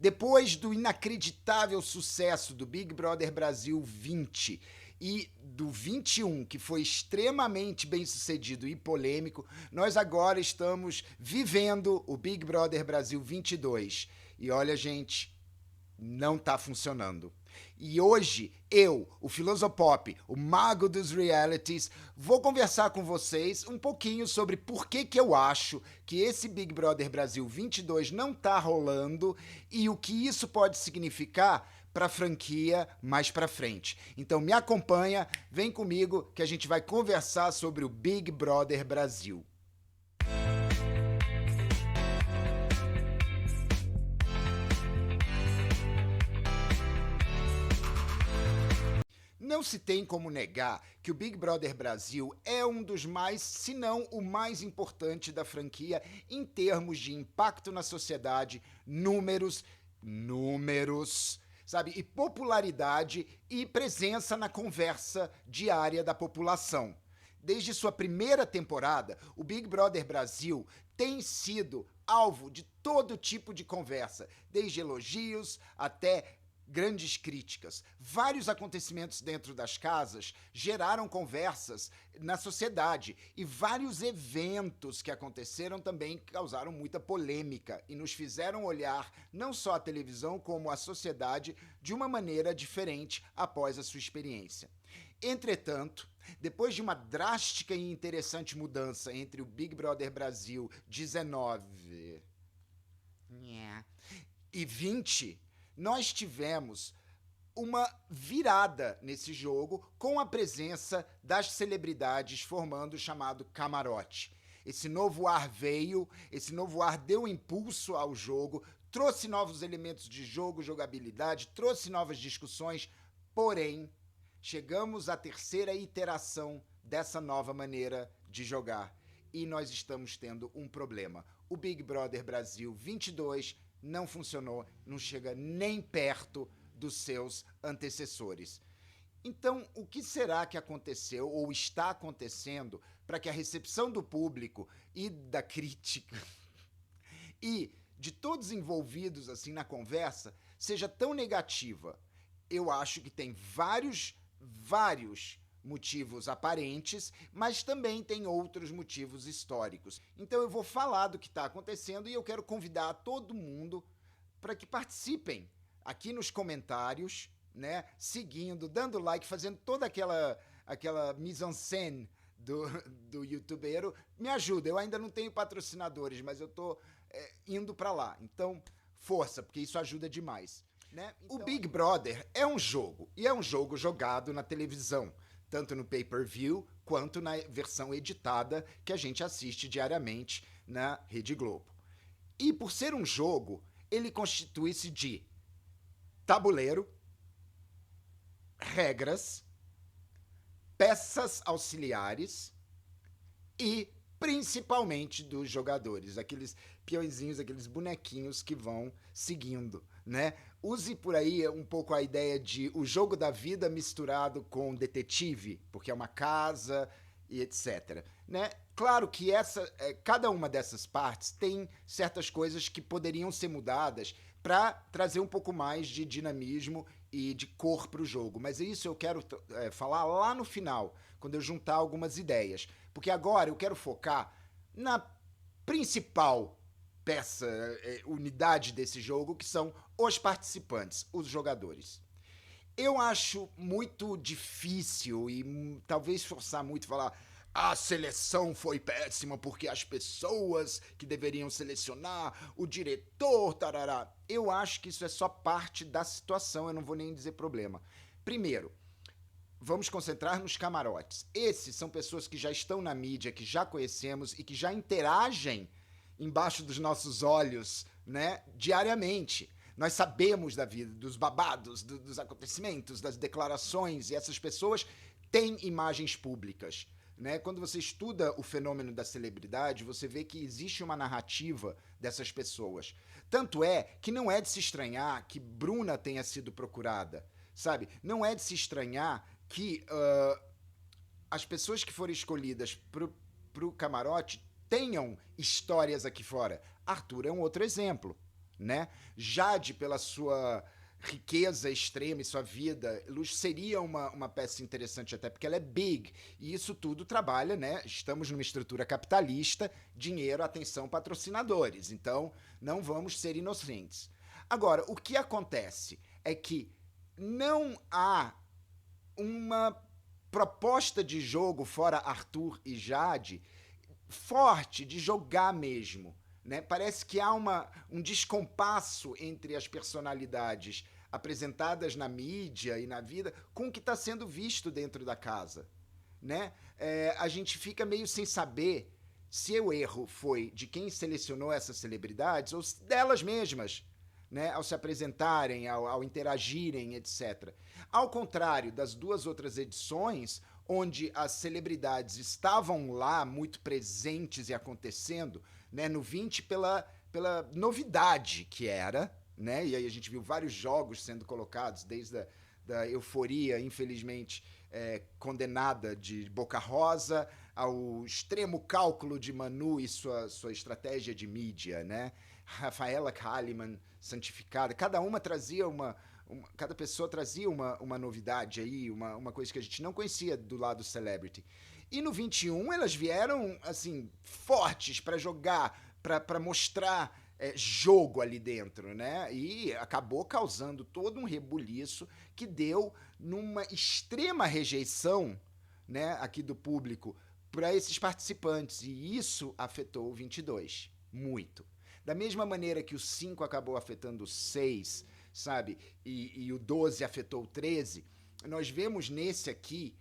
Depois do inacreditável sucesso do Big Brother Brasil 20 e do 21, que foi extremamente bem sucedido e polêmico, nós agora estamos vivendo o Big Brother Brasil 22. E olha, gente, não tá funcionando. E hoje, eu, o Filosopop, o mago dos realities, vou conversar com vocês um pouquinho sobre por que eu acho que esse Big Brother Brasil 22 não tá rolando e o que isso pode significar para a franquia mais para frente. Então me acompanha, vem comigo que a gente vai conversar sobre o Big Brother Brasil. Não se tem como negar que o Big Brother Brasil é um dos mais, se não o mais importante da franquia em termos de impacto na sociedade, números, sabe, e popularidade e presença na conversa diária da população. Desde sua primeira temporada, o Big Brother Brasil tem sido alvo de todo tipo de conversa, desde elogios até grandes críticas. Vários acontecimentos dentro das casas geraram conversas na sociedade e vários eventos que aconteceram também causaram muita polêmica e nos fizeram olhar não só a televisão como a sociedade de uma maneira diferente após a sua experiência. Entretanto, depois de uma drástica e interessante mudança entre o Big Brother Brasil 19 e 20, nós tivemos uma virada nesse jogo com a presença das celebridades formando o chamado camarote. Esse novo ar veio, esse novo ar deu impulso ao jogo, trouxe novos elementos de jogo, jogabilidade, trouxe novas discussões, porém, chegamos à terceira iteração dessa nova maneira de jogar e nós estamos tendo um problema. O Big Brother Brasil 22 não funcionou, não chega nem perto dos seus antecessores. Então, o que será que aconteceu ou está acontecendo para que a recepção do público e da crítica e de todos envolvidos assim na conversa seja tão negativa? Eu acho que tem vários motivos aparentes, mas também tem outros motivos históricos. Então eu vou falar do que está acontecendo e eu quero convidar todo mundo para que participem aqui nos comentários, né? Seguindo, dando like, fazendo toda aquela mise-en-scène do youtubeiro. Me ajuda, eu ainda não tenho patrocinadores, mas eu tô indo para lá. Então, força, porque isso ajuda demais. Né? Então, o Big Brother é um jogo, e é um jogo jogado na televisão, tanto no pay-per-view quanto na versão editada que a gente assiste diariamente na Rede Globo. E por ser um jogo, ele constitui-se de tabuleiro, regras, peças auxiliares e principalmente dos jogadores, aqueles peõezinhos, aqueles bonequinhos que vão seguindo, né? Use por aí um pouco a ideia de o jogo da vida misturado com detetive, porque é uma casa e etc. Né? Claro que cada uma dessas partes tem certas coisas que poderiam ser mudadas para trazer um pouco mais de dinamismo e de cor para o jogo. Mas isso eu quero falar lá no final, quando eu juntar algumas ideias. Porque agora eu quero focar na principal peça, unidade desse jogo, que são os participantes, os jogadores. Eu acho muito difícil e talvez forçar muito falar a seleção foi péssima porque as pessoas que deveriam selecionar, o diretor, tarará. Eu acho que isso é só parte da situação, eu não vou nem dizer problema. Primeiro, vamos concentrar nos camarotes. Esses são pessoas que já estão na mídia, que já conhecemos e que já interagem embaixo dos nossos olhos, né, diariamente. Nós sabemos da vida, dos babados, dos acontecimentos, das declarações, e essas pessoas têm imagens públicas. Né? Quando você estuda o fenômeno da celebridade, você vê que existe uma narrativa dessas pessoas. Tanto é que não é de se estranhar que Bruna tenha sido procurada, sabe? Não é de se estranhar que as pessoas que foram escolhidas pro camarote tenham histórias aqui fora. Arthur é um outro exemplo. né? Jade, pela sua riqueza extrema e sua vida, Luz seria uma peça interessante até porque ela é big, e isso tudo trabalha, né? Estamos numa estrutura capitalista, dinheiro, atenção, patrocinadores, então não vamos ser inocentes. Agora, o que acontece é que não há uma proposta de jogo fora Arthur e Jade forte de jogar mesmo. Né? Parece que há um descompasso entre as personalidades apresentadas na mídia e na vida com o que está sendo visto dentro da casa. Né? A gente fica meio sem saber se o erro foi de quem selecionou essas celebridades ou delas mesmas, né? Ao se apresentarem, ao interagirem, etc. Ao contrário das duas outras edições, onde as celebridades estavam lá muito presentes e acontecendo, né? No 20 pela novidade que era, né? E aí a gente viu vários jogos sendo colocados, desde da euforia, infelizmente, condenada de Boca Rosa, ao extremo cálculo de Manu e sua estratégia de mídia, né? Rafaela Kalimann, santificada, cada pessoa trazia uma novidade aí, uma coisa que a gente não conhecia do lado celebrity. E no 21 elas vieram, assim, fortes para jogar, para mostrar jogo ali dentro, né? E acabou causando todo um rebuliço que deu numa extrema rejeição, né, aqui do público para esses participantes. E isso afetou o 22 muito. Da mesma maneira que o 5 acabou afetando o 6, sabe? E o 12 afetou o 13, nós vemos nesse aqui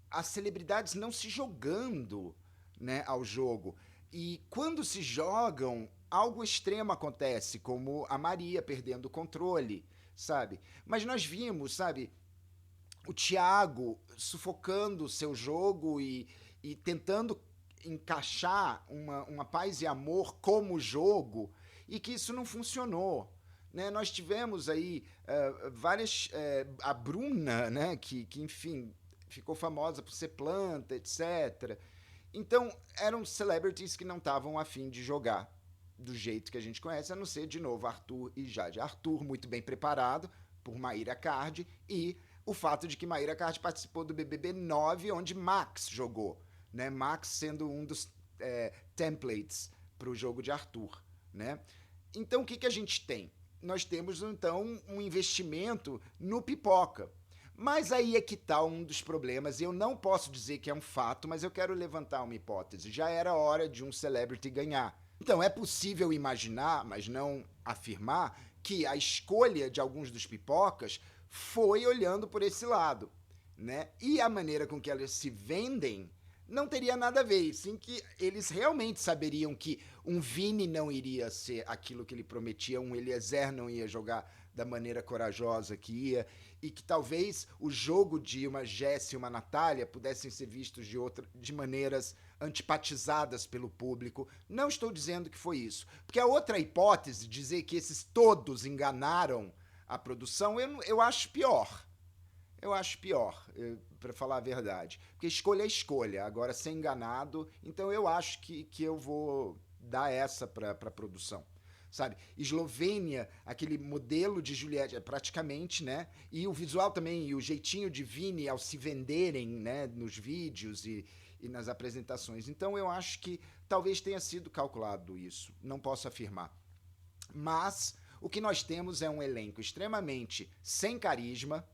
as celebridades não se jogando, né, ao jogo. E quando se jogam, algo extremo acontece, como a Maria perdendo o controle, sabe? Mas nós vimos, sabe, o Thiago sufocando o seu jogo e tentando encaixar uma paz e amor como jogo, e que isso não funcionou. Né? Nós tivemos aí várias. A Bruna, né? Que, enfim, ficou famosa por ser planta, etc. Então, eram celebrities que não estavam afim de jogar do jeito que a gente conhece, a não ser, de novo, Arthur e Jade. Arthur, muito bem preparado por Maíra Card, e o fato de que Maíra Card participou do BBB 9, onde Max jogou. Né? Max sendo um dos templates para o jogo de Arthur. Né? Então, o que a gente tem? Nós temos, então, um investimento no pipoca. Mas aí é que está um dos problemas. Eu não posso dizer que é um fato, mas eu quero levantar uma hipótese. Já era hora de um celebrity ganhar. Então, é possível imaginar, mas não afirmar, que a escolha de alguns dos pipocas foi olhando por esse lado. Né? E a maneira com que elas se vendem não teria nada a ver, sim, que eles realmente saberiam que um Vini não iria ser aquilo que ele prometia, um Eliezer não ia jogar da maneira corajosa que ia, e que talvez o jogo de uma Jéssica e uma Natália pudessem ser vistos de maneiras antipatizadas pelo público. Não estou dizendo que foi isso. Porque a outra hipótese, dizer que esses todos enganaram a produção, eu acho pior. Eu acho pior, para falar a verdade. Porque escolha é escolha, agora ser enganado. Então eu acho que eu vou dar essa para a produção. Sabe? Eslovênia, aquele modelo de Juliette, praticamente, né? E o visual também, e o jeitinho de Vini ao se venderem, né, nos vídeos e nas apresentações. Então eu acho que talvez tenha sido calculado isso. Não posso afirmar. Mas o que nós temos é um elenco extremamente sem carisma,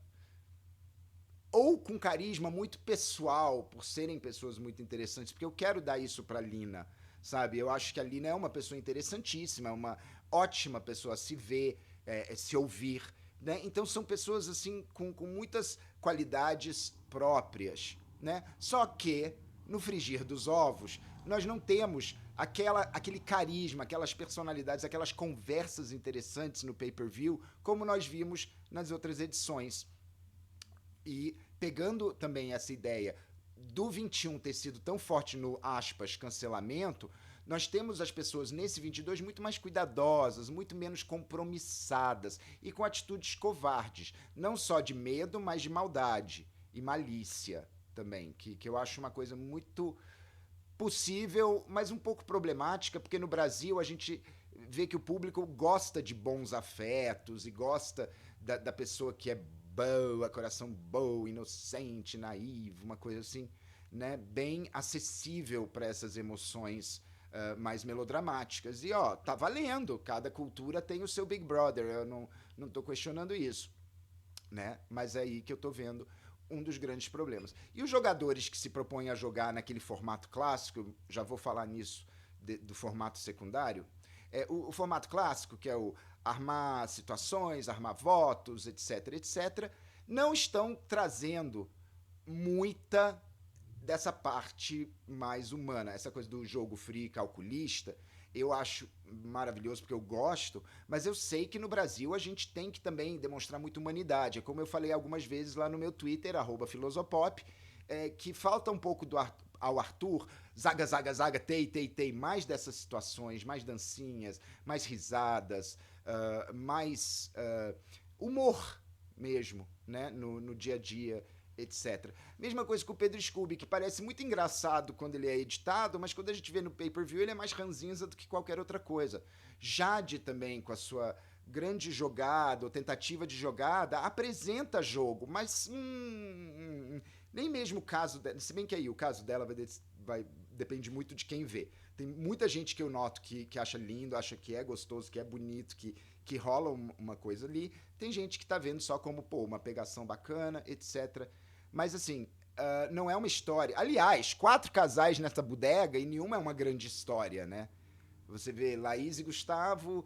ou com carisma muito pessoal, por serem pessoas muito interessantes, porque eu quero dar isso pra Lina, sabe? Eu acho que a Lina é uma pessoa interessantíssima, uma ótima pessoa a se ver, se ouvir, né? Então são pessoas, assim, com muitas qualidades próprias, né? Só que, no frigir dos ovos, nós não temos aquele carisma, aquelas personalidades, aquelas conversas interessantes no pay-per-view, como nós vimos nas outras edições. E pegando também essa ideia do 21 ter sido tão forte no, aspas, cancelamento, nós temos as pessoas nesse 22 muito mais cuidadosas, muito menos compromissadas e com atitudes covardes, não só de medo, mas de maldade e malícia também, que eu acho uma coisa muito possível, mas um pouco problemática, porque no Brasil a gente vê que o público gosta de bons afetos e gosta da pessoa que é boa, coração bom, inocente, naivo, uma coisa assim, né? Bem acessível para essas emoções mais melodramáticas. E ó, tá valendo, cada cultura tem o seu Big Brother, eu não tô questionando isso, né? Mas é aí que eu tô vendo um dos grandes problemas. E os jogadores que se propõem a jogar naquele formato clássico, já vou falar nisso, do formato secundário, o formato clássico, que é o armar situações, armar votos, etc, etc, não estão trazendo muita dessa parte mais humana, essa coisa do jogo free calculista. Eu acho maravilhoso porque eu gosto, mas eu sei que no Brasil a gente tem que também demonstrar muita humanidade. É como eu falei algumas vezes lá no meu Twitter, @filosopop, que falta um pouco ao Arthur, zaga, zaga, zaga, tei, tei, tei, mais dessas situações, mais dancinhas, mais risadas, mais humor mesmo, né, no dia a dia, etc. Mesma coisa com o Pedro Scooby, que parece muito engraçado quando ele é editado, mas quando a gente vê no pay-per-view ele é mais ranzinza do que qualquer outra coisa. Jade também, com a sua grande jogada ou tentativa de jogada, apresenta jogo, mas nem mesmo o caso dela, se bem que aí o caso dela depende muito de quem vê. Tem muita gente que eu noto que acha lindo, acha que é gostoso, que é bonito, que rola uma coisa ali. Tem gente que tá vendo só como, pô, uma pegação bacana, etc. Mas assim, não é uma história. Aliás, 4 casais nessa bodega e nenhuma é uma grande história, né? Você vê Laís e Gustavo,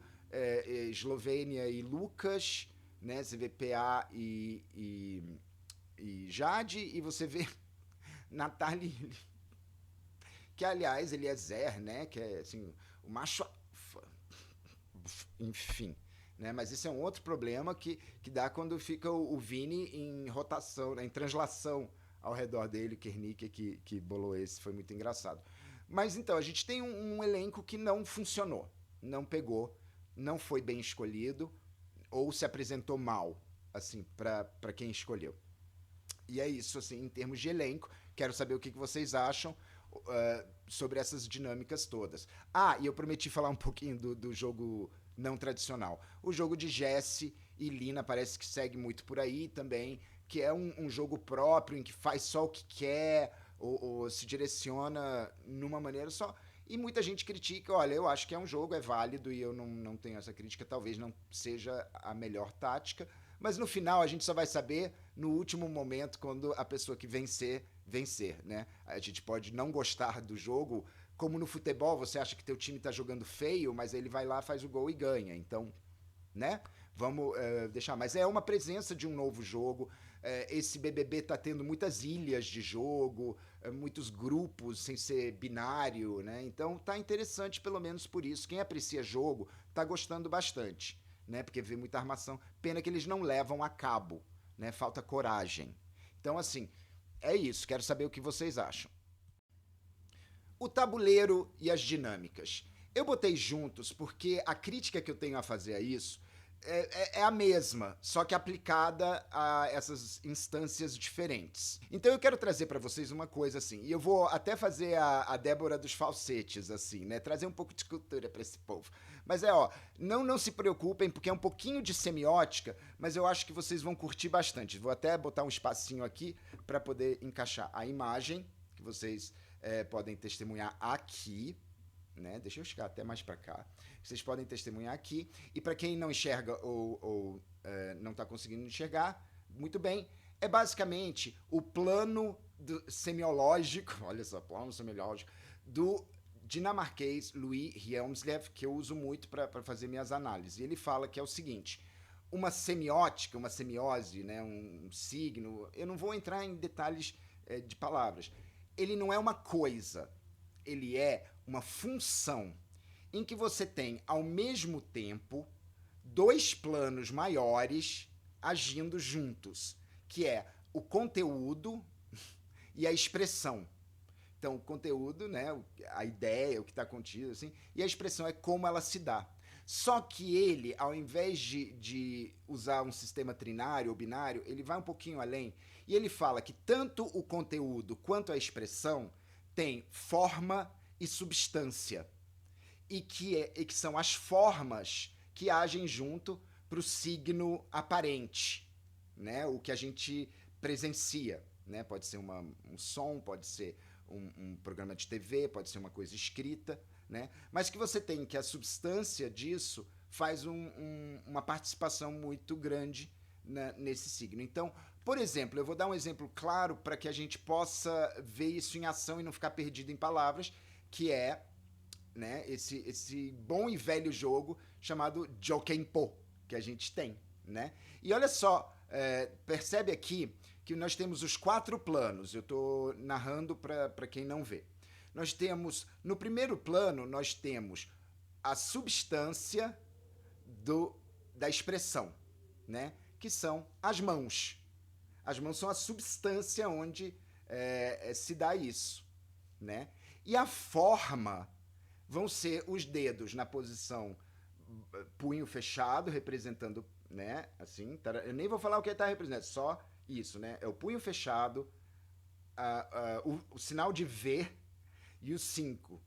Eslovênia e Lucas, né? Você vê PA e Jade, e você vê Natália, que aliás Eliezer, né? Que é assim, o macho alfa. Enfim. Né? Mas isso é um outro problema que dá quando fica o Vini em rotação, né? Em translação ao redor dele, o Kernick que bolou esse, foi muito engraçado. Mas então, a gente tem um elenco que não funcionou, não pegou, não foi bem escolhido, ou se apresentou mal, assim, para quem escolheu. E é isso, assim, em termos de elenco. Quero saber o que vocês acham sobre essas dinâmicas todas. Ah, e eu prometi falar um pouquinho do jogo não tradicional. O jogo de Jesse e Lina parece que segue muito por aí também, que é um jogo próprio, em que faz só o que quer, ou se direciona numa maneira só. E muita gente critica, olha, eu acho que é um jogo, é válido, e eu não tenho essa crítica, talvez não seja a melhor tática, mas no final a gente só vai saber no último momento, quando a pessoa que vencer, né? A gente pode não gostar do jogo, como no futebol, você acha que teu time tá jogando feio, mas ele vai lá, faz o gol e ganha. Então, né? Vamos deixar. Mas é uma presença de um novo jogo. Esse BBB tá tendo muitas ilhas de jogo, muitos grupos sem ser binário, né? Então tá interessante, pelo menos por isso. Quem aprecia jogo tá gostando bastante, né? Porque vê muita armação. Pena que eles não levam a cabo, né? Falta coragem. Então, assim, é isso. Quero saber o que vocês acham. O tabuleiro e as dinâmicas. Eu botei juntos porque a crítica que eu tenho a fazer a isso é a mesma, só que aplicada a essas instâncias diferentes. Então eu quero trazer para vocês uma coisa assim, e eu vou até fazer a Débora dos falsetes, assim, né? Trazer um pouco de cultura para esse povo. Mas não se preocupem, porque é um pouquinho de semiótica, mas eu acho que vocês vão curtir bastante. Vou até botar um espacinho aqui para poder encaixar a imagem, que vocês podem testemunhar aqui, né? Deixa eu chegar até mais para cá. Vocês podem testemunhar aqui. E para quem não enxerga ou não está conseguindo enxergar, muito bem, é basicamente o plano semiológico, olha só, plano semiológico, do dinamarquês Louis Hjelmslev, que eu uso muito para fazer minhas análises. E ele fala que é o seguinte: uma semiótica, uma semiose, né, um signo, eu não vou entrar em detalhes de palavras. Ele não é uma coisa, ele é uma função em que você tem, ao mesmo tempo, 2 planos maiores agindo juntos, que é o conteúdo e a expressão. Então, o conteúdo, né, a ideia, o que está contido, assim, e a expressão é como ela se dá. Só que ele, ao invés de usar um sistema trinário ou binário, ele vai um pouquinho além e ele fala que tanto o conteúdo quanto a expressão tem forma e substância. e que são as formas que agem junto para o signo aparente, né? O que a gente presencia, né? Pode ser um som, pode ser um programa de TV, pode ser uma coisa escrita, né? Mas que você tem que a substância disso faz uma participação muito grande nesse signo. Então, por exemplo, eu vou dar um exemplo claro para que a gente possa ver isso em ação e não ficar perdido em palavras, que é, né, esse bom e velho jogo chamado Jokenpo, que a gente tem, né? E olha só, percebe aqui que nós temos os 4 planos. Eu estou narrando para quem não vê. Nós temos, no primeiro plano, nós temos a substância da expressão, né? Que são as mãos. As mãos são a substância onde se dá isso, né? E a forma vão ser os dedos na posição punho fechado, representando, né? Assim, eu nem vou falar o que ele está representando, só isso, né? É o punho fechado, o sinal de V e o 5.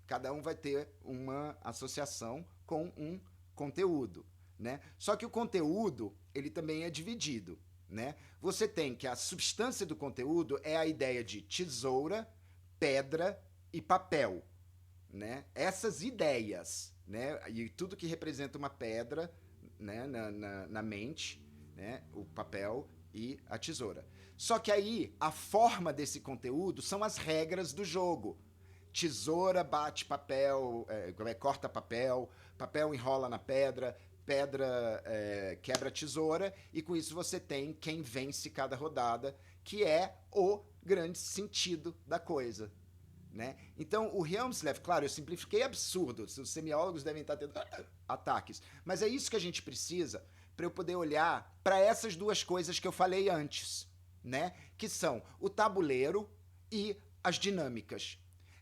Cada um vai ter uma associação com um conteúdo, né? Só que o conteúdo, ele também é dividido, né? Você tem que a substância do conteúdo é a ideia de tesoura, pedra e papel, né? Essas ideias, né? E tudo que representa uma pedra, né? Na mente, né? O papel e a tesoura. Só que aí a forma desse conteúdo são as regras do jogo. Tesoura bate papel, corta papel, papel enrola na pedra, pedra quebra tesoura, e com isso você tem quem vence cada rodada, que é o grande sentido da coisa, né? Então, o Helmsley, claro, eu simplifiquei absurdo, os semiólogos devem estar tendo ataques, mas é isso que a gente precisa para eu poder olhar para essas duas coisas que eu falei antes, né? Que são o tabuleiro e as dinâmicas.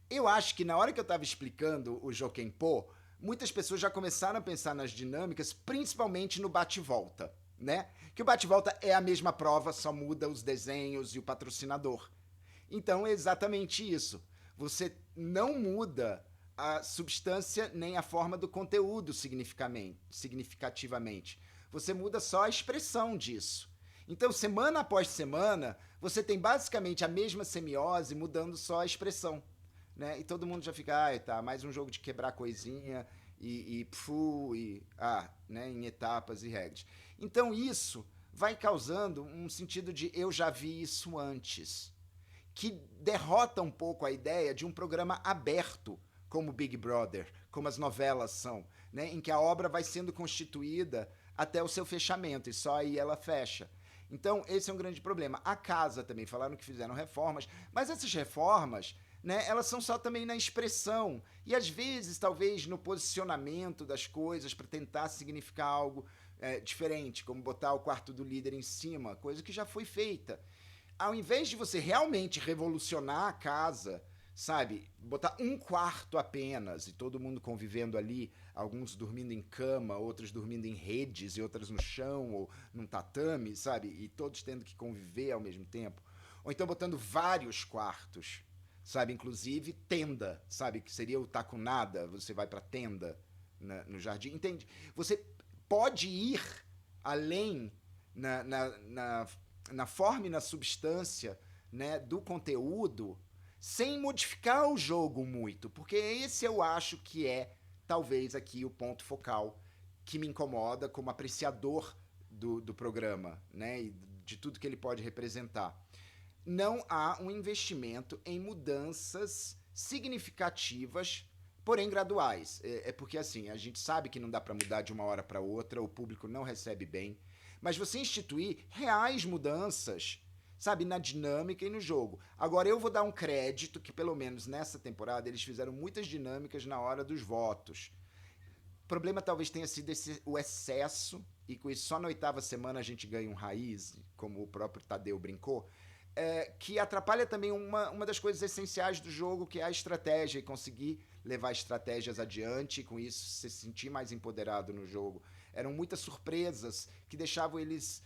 Eu acho que na hora que eu estava explicando o Jokenpo, muitas pessoas já começaram a pensar nas dinâmicas, principalmente no bate-volta, né? Que o bate-volta é a mesma prova, só muda os desenhos e o patrocinador. Então é exatamente isso. Você não muda a substância nem a forma do conteúdo significativamente. Você muda só a expressão disso. Então, semana após semana, você tem basicamente a mesma semiose, mudando só a expressão, né? E todo mundo já fica, tá, mais um jogo de quebrar coisinha né, em etapas e regras. Então isso vai causando um sentido de eu já vi isso antes, que derrota um pouco a ideia de um programa aberto, como Big Brother, como as novelas são, né, em que a obra vai sendo constituída até o seu fechamento, e só aí ela fecha. Então, esse é um grande problema. A casa também, falaram que fizeram reformas, mas essas reformas, né, elas são só também na expressão, e às vezes, talvez, no posicionamento das coisas, para tentar significar algo diferente, como botar o quarto do líder em cima, coisa que já foi feita. Ao invés de você realmente revolucionar a casa, sabe, botar um quarto apenas e todo mundo convivendo ali, alguns dormindo em cama, outros dormindo em redes e outras no chão ou num tatame, sabe, e todos tendo que conviver ao mesmo tempo, ou então botando vários quartos, sabe, inclusive tenda, sabe, que seria o tacunada, você vai pra tenda no jardim, entende? Você pode ir além na forma e na substância, né, do conteúdo, sem modificar o jogo muito, porque esse eu acho que é talvez aqui o ponto focal que me incomoda como apreciador do programa, né, e de tudo que ele pode representar. Não há um investimento em mudanças significativas, porém graduais. É porque assim, a gente sabe que não dá para mudar de uma hora para outra, o público não recebe bem, mas você instituir reais mudanças, sabe, na dinâmica e no jogo. Agora eu vou dar um crédito que pelo menos nessa temporada eles fizeram muitas dinâmicas na hora dos votos. O problema talvez tenha sido o excesso, e com isso só na 8ª semana a gente ganha um raiz, como o próprio Tadeu brincou, que atrapalha também uma das coisas essenciais do jogo, que é a estratégia, e conseguir levar estratégias adiante, e com isso se sentir mais empoderado no jogo. Eram muitas surpresas que deixavam eles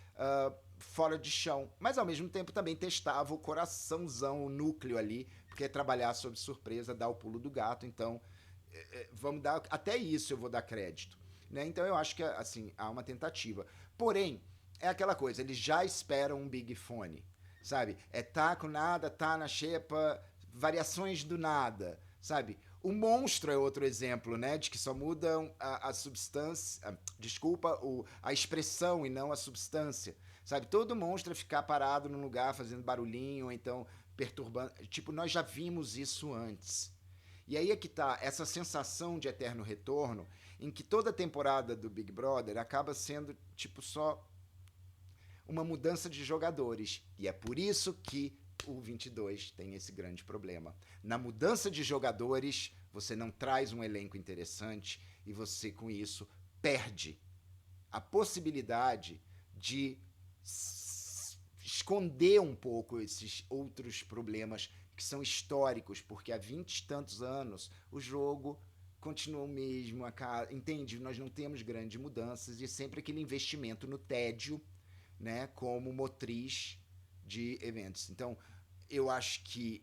fora de chão, mas ao mesmo tempo também testava o coraçãozão, o núcleo ali, porque trabalhar sob surpresa dá o pulo do gato, então vamos dar, até isso eu vou dar crédito, né? Então eu acho que, assim, há uma tentativa. Porém, é aquela coisa, eles já esperam um Big Fone, sabe? É tá com nada, tá na xepa, variações do nada, sabe? O monstro é outro exemplo, né? De que só mudam a substância, desculpa, a expressão e não a substância, sabe? Todo monstro é ficar parado num lugar fazendo barulhinho, ou então perturbando. Tipo, nós já vimos isso antes. E aí é que tá essa sensação de eterno retorno, em que toda temporada do Big Brother acaba sendo, tipo, só uma mudança de jogadores. E é por isso que o 22 tem esse grande problema. Na mudança de jogadores, você não traz um elenco interessante e você, com isso, perde a possibilidade de esconder um pouco esses outros problemas que são históricos, porque há 20 e tantos anos o jogo continua o mesmo, entende? Nós não temos grandes mudanças e sempre aquele investimento no tédio, né, como motriz de eventos. Então, eu acho que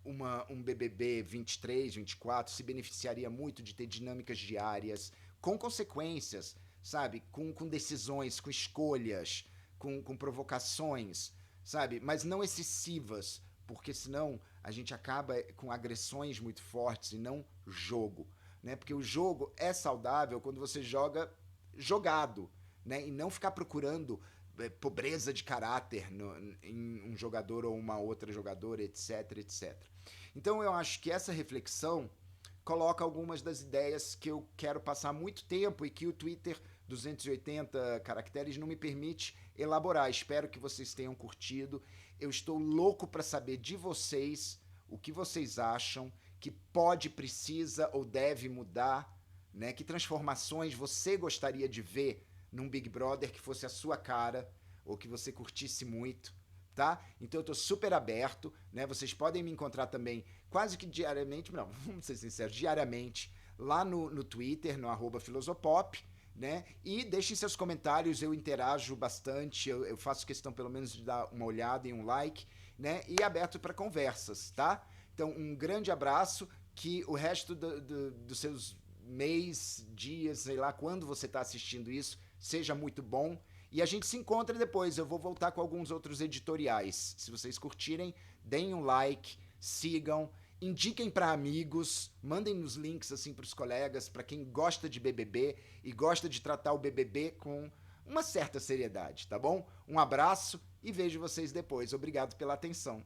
um BBB 23, 24 se beneficiaria muito de ter dinâmicas diárias, com consequências, sabe? Com decisões, com escolhas, com provocações, sabe? Mas não excessivas, porque senão a gente acaba com agressões muito fortes e não jogo, né? Porque o jogo é saudável quando você joga jogado, né? E não ficar procurando pobreza de caráter em um jogador ou uma outra jogadora, etc, etc. Então eu acho que essa reflexão coloca algumas das ideias que eu quero passar há muito tempo e que o Twitter 280 caracteres não me permite elaborar. Espero que vocês tenham curtido. Eu estou louco para saber de vocês o que vocês acham que pode, precisa ou deve mudar, né? Que transformações você gostaria de ver num Big Brother que fosse a sua cara ou que você curtisse muito, tá? Então eu tô super aberto, né? Vocês podem me encontrar também quase que diariamente, não, vamos ser sinceros, diariamente, lá no Twitter, no @filosopop, né? E deixem seus comentários, eu interajo bastante, eu faço questão pelo menos de dar uma olhada e um like, né? E aberto para conversas, tá? Então um grande abraço, que o resto dos seus mês, dias, sei lá, quando você está assistindo isso, seja muito bom. E a gente se encontra depois. Eu vou voltar com alguns outros editoriais. Se vocês curtirem, deem um like, sigam, indiquem para amigos, mandem os links assim para os colegas, para quem gosta de BBB e gosta de tratar o BBB com uma certa seriedade, tá bom? Um abraço e vejo vocês depois. Obrigado pela atenção.